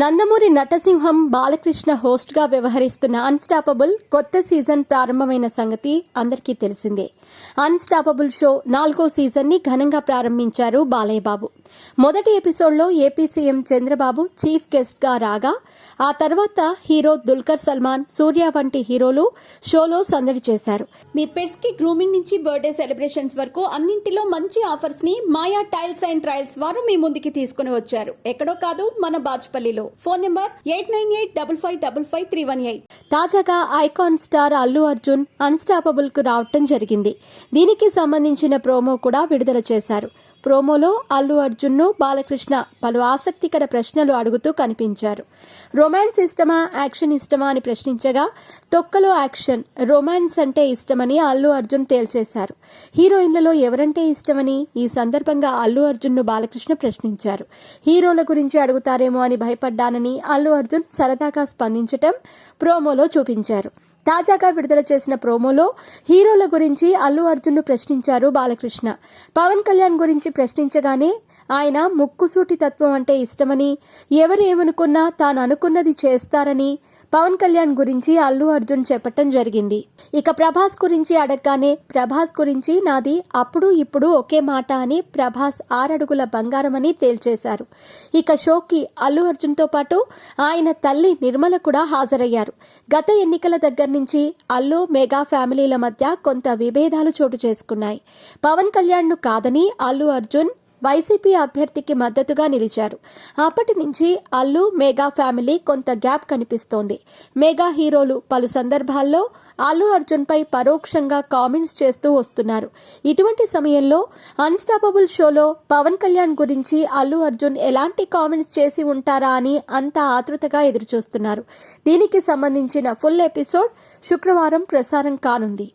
నందమూరి నటసింహం బాలకృష్ణ హోస్ట్గా వ్యవహరిస్తున్న అన్స్టాపబుల్ కొత్త సీజన్ ప్రారంభమైన సంగతి అందరికీ తెలిసిందే. అన్స్టాపబుల్ షో 4వ సీజన్ని ఘనంగా ప్రారంభించారు బాలయ్య బాబు. మొదటి ఎపిసోడ్లో ఏపీ సీఎం చంద్రబాబు చీఫ్ గెస్ట్గా రాగా, ఆ తర్వాత హీరో దుల్కర్ సల్మాన్, సూర్య వంటి హీరోలు షోలో సందడి చేశారు. మీ పెట్స్ కి గ్రూమింగ్ నుంచి బర్త్డే సెలబ్రేషన్స్ వరకు అన్నింటిలో మంచి ఆఫర్స్ ని మాయా టైల్స్ అండ్ ట్రయల్స్ వారు మీ ముందుకి తీసుకుని వచ్చారు. ఎక్కడో కాదు, మన బాచుపల్లిలో. Phone number 8985555318. తాజాగా icon star Allu Arjun unstoppable కు రావటం జరిగింది. దీనికి సంబంధించిన ప్రోమో కూడా విడుదల చేశారు. ప్రోమోలో అల్లు అర్జున్ ను బాలకృష్ణ పలు ఆసక్తికర ప్రశ్నలు అడుగుతూ కనిపించారు. రొమాన్స్ ఇష్టమా, యాక్షన్ ఇష్టమా అని ప్రశ్నించగా, తొక్కలో యాక్షన్, రొమాన్స్ అంటే ఇష్టమని అల్లు అర్జున్ తేల్చేశారు. హీరోయిన్లలో ఎవరంటే ఇష్టమని ఈ సందర్భంగా అల్లు అర్జున్ ను బాలకృష్ణ ప్రశ్నించారు. హీరోల గురించి అడుగుతారేమో అని భయపడ్డానని అల్లు అర్జున్ సరదాగా స్పందించటం ప్రోమోలో చూపించారు. తాజాగా విడుదల చేసిన ప్రోమోలో హీరోల గురించి అల్లు అర్జున్ను ప్రశ్నించారు బాలకృష్ణ. పవన్ కళ్యాణ్ గురించి ప్రశ్నించగానే ఆయన ముక్కుసూటి తత్వం అంటే ఇష్టమని, ఎవరేమనుకున్నా తాను అనుకున్నది చేస్తారని పవన్ కళ్యాణ్ గురించి అల్లు అర్జున్ చెప్పటం జరిగింది. ఇక ప్రభాస్ గురించి అడగగానే, ప్రభాస్ గురించి నాది అప్పుడు ఇప్పుడు ఒకే మాట అని, ప్రభాస్ 6 అడుగుల బంగారం అని తేల్చేశారు. ఇక షోకి అల్లు అర్జున్తో పాటు ఆయన తల్లి నిర్మల కూడా హాజరయ్యారు. గత ఎన్నికల దగ్గర నుంచి అల్లు మెగా ఫ్యామిలీల మధ్య కొంత విభేదాలు చోటు చేసుకున్నాయి. పవన్ కళ్యాణ్ ను కాదని అల్లు అర్జున్ వైసీపీ అభ్యర్థికి మద్దతుగా నిలిచారు. అప్పటి నుంచి అల్లు మెగా ఫ్యామిలీ కొంత గ్యాప్ కనిపిస్తోంది. మెగా హీరోలు పలు సందర్భాల్లో అల్లు అర్జున్ పై పరోక్షంగా కామెంట్స్ చేస్తూ వస్తున్నారు. ఇటువంటి సమయంలో అన్స్టాపబుల్ షోలో పవన్ కళ్యాణ్ గురించి అల్లు అర్జున్ ఎలాంటి కామెంట్స్ చేసి ఉంటారా అని అంతా ఆతృతగా ఎదురుచూస్తున్నారు. దీనికి సంబంధించిన ఫుల్ ఎపిసోడ్ శుక్రవారం ప్రసారం కానుంది.